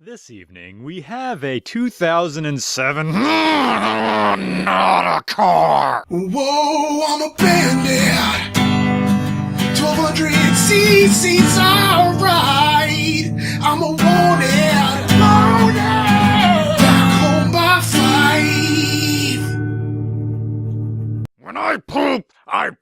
This evening, we have a 2007 not a car. Whoa, I'm a bandit. 1200 cc's alright. I'm a wanted. Back home by 5. When I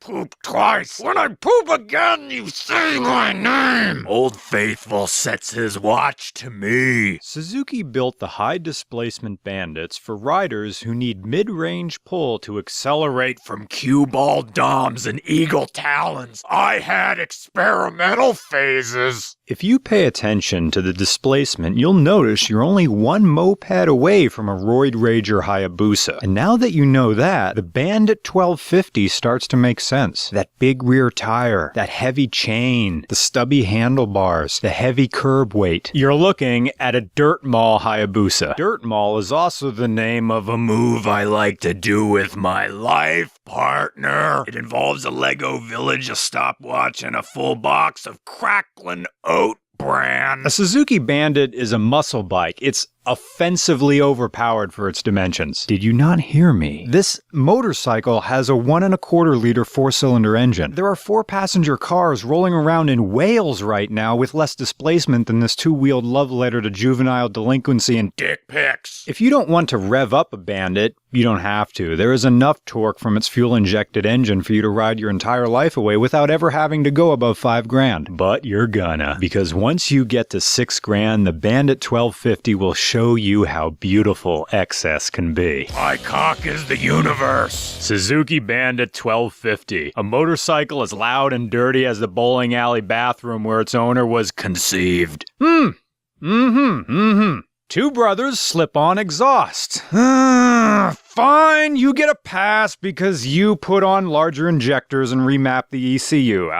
poop twice. When I poop again, you say my name. Old Faithful sets his watch to me. Suzuki built the high-displacement Bandits for riders who need mid-range pull to accelerate from cue ball doms and eagle talons. I had experimental phases. If you pay attention to the displacement, you'll notice you're only one moped away from a Roid Rager Hayabusa. And now that you know that, the Bandit 1250 starts to make sense. That big rear tire, that heavy chain, the stubby handlebars, the heavy curb weight. You're looking at a Dirt Mall Hayabusa. Dirt Mall is also the name of a move I like to do with my life partner. It involves a Lego village, a stopwatch, and a full box of cracklin' oat bran. A Suzuki Bandit is a muscle bike. It's offensively overpowered for its dimensions. Did you not hear me? This motorcycle has a 1.25 liter 4-cylinder engine. There are 4-passenger cars rolling around in Wales right now with less displacement than this 2-wheeled love letter to juvenile delinquency and dick pics. If you don't want to rev up a Bandit, you don't have to. There is enough torque from its fuel-injected engine for you to ride your entire life away without ever having to go above $5,000. But you're gonna, because once you get to $6,000, the Bandit 1250 will show you how beautiful excess can be. My cock is the universe. Suzuki Bandit 1250. A motorcycle as loud and dirty as the bowling alley bathroom where its owner was conceived. Two brothers slip on exhaust. Fine, you get a pass because you put on larger injectors and remap the ECU.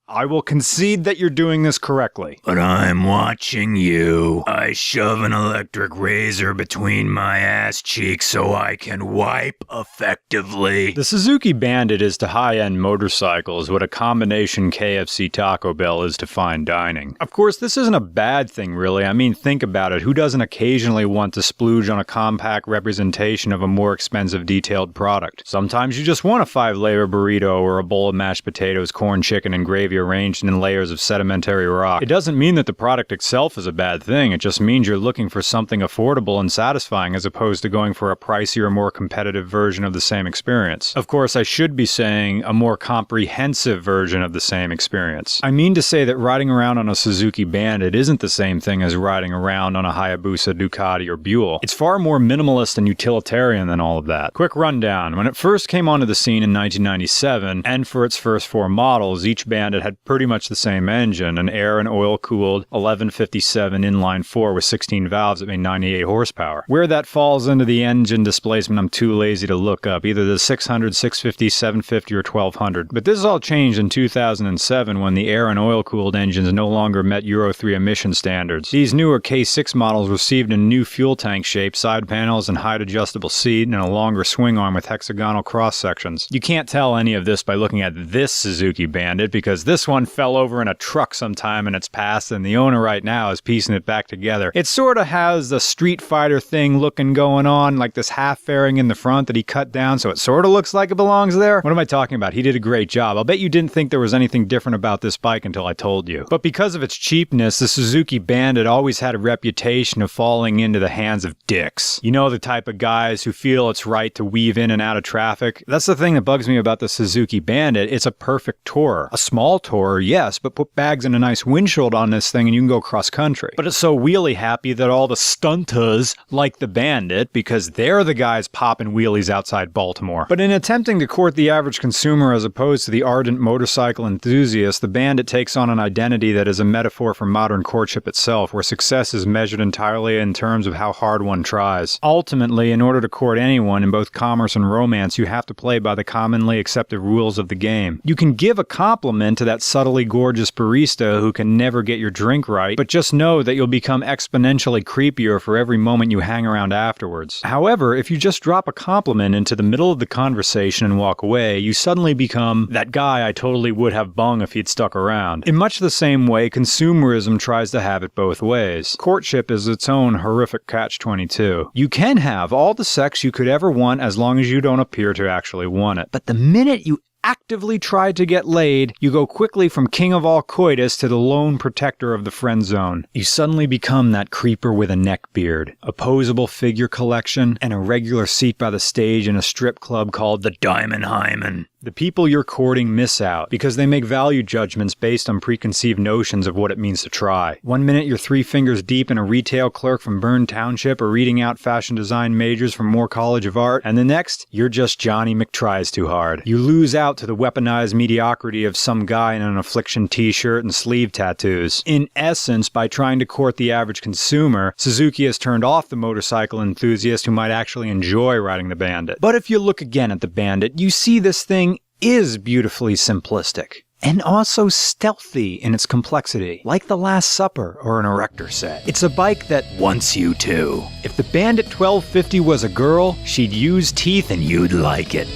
I will concede that you're doing this correctly. But I'm watching you. I shove an electric razor between my ass cheeks so I can wipe effectively. The Suzuki Bandit is to high-end motorcycles what a combination KFC Taco Bell is to fine dining. Of course, this isn't a bad thing, really. I mean, think about it. Who doesn't occasionally want to splooge on a compact representation of a more expensive detailed product? Sometimes you just want a 5-layer burrito or a bowl of mashed potatoes, corn, chicken, and gravy arranged in layers of sedimentary rock. It doesn't mean that the product itself is a bad thing, it just means you're looking for something affordable and satisfying as opposed to going for a pricier, more competitive version of the same experience. Of course, I should be saying a more comprehensive version of the same experience. I mean to say that riding around on a Suzuki Bandit isn't the same thing as riding around on a Hayabusa, Ducati, or Buell. It's far more minimalist and utilitarian than all of that. Quick rundown. When it first came onto the scene in 1997, and for its first 4 models, each Bandit had pretty much the same engine, an air and oil-cooled 1157 inline-4 with 16 valves that made 98 horsepower. Where that falls into the engine displacement, I'm too lazy to look up, either the 600, 650, 750, or 1200. But this all changed in 2007 when the air and oil-cooled engines no longer met Euro 3 emission standards. These newer K6 models received a new fuel tank shape, side panels, and height-adjustable seat, and a longer swing arm with hexagonal cross-sections. You can't tell any of this by looking at this Suzuki Bandit, because this one fell over in a truck sometime in its past, and the owner right now is piecing it back together. It sort of has the Street Fighter thing looking going on, like this half fairing in the front that he cut down, so it sort of looks like it belongs there. What am I talking about? He did a great job. I'll bet you didn't think there was anything different about this bike until I told you. But because of its cheapness, the Suzuki Bandit always had a reputation of falling into the hands of dicks. You know, the type of guys who feel it's right to weave in and out of traffic. That's the thing that bugs me about the Suzuki Bandit. It's a perfect tourer. A small tourer, yes, but put bags and a nice windshield on this thing and you can go cross country. But it's so wheelie happy that all the stunters like the Bandit because they're the guys popping wheelies outside Baltimore. But in attempting to court the average consumer as opposed to the ardent motorcycle enthusiast, the Bandit takes on an identity that is a metaphor for modern courtship itself, where success is measured entirely in terms of how hard one tries. Ultimately, in order to court anyone in both commerce and romance, you have to play by the commonly accepted rules of the game. You can give a compliment to that that subtly gorgeous barista who can never get your drink right, but just know that you'll become exponentially creepier for every moment you hang around afterwards. However, if you just drop a compliment into the middle of the conversation and walk away, you suddenly become that guy I totally would have bung if he'd stuck around. In much the same way, consumerism tries to have it both ways. Courtship is its own horrific catch-22. You can have all the sex you could ever want as long as you don't appear to actually want it. But the minute you actively try to get laid, you go quickly from king of all coitus to the lone protector of the friend zone. You suddenly become that creeper with a neck beard, a posable figure collection, and a regular seat by the stage in a strip club called the Diamond Hymen. The people you're courting miss out because they make value judgments based on preconceived notions of what it means to try. One minute you're 3 fingers deep in a retail clerk from Bern Township or reading out fashion design majors from Moore College of Art, and the next, you're just Johnny McTries too hard. You lose out to the weaponized mediocrity of some guy in an Affliction t-shirt and sleeve tattoos. In essence, by trying to court the average consumer, Suzuki has turned off the motorcycle enthusiast who might actually enjoy riding the Bandit. But if you look again at the Bandit, you see this thing is beautifully simplistic. And also stealthy in its complexity, like the Last Supper or an Erector set. It's a bike that wants you to. If the Bandit 1250 was a girl, she'd use teeth and you'd like it.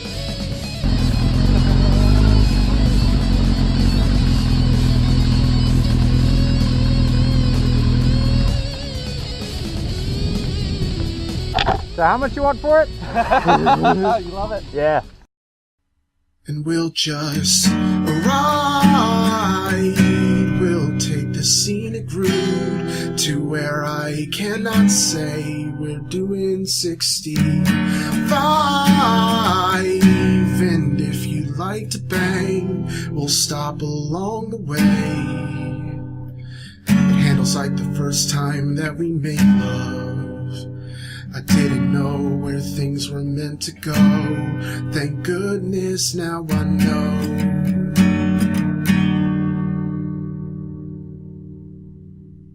So how much you want for it? You love it? Yeah. And we'll just ride. We'll take the scenic route to where I cannot say we're doing 65. And if you like to bang, we'll stop along the way. It handles like the first time that we made love. I didn't know where things were meant to go. Thank goodness now I know.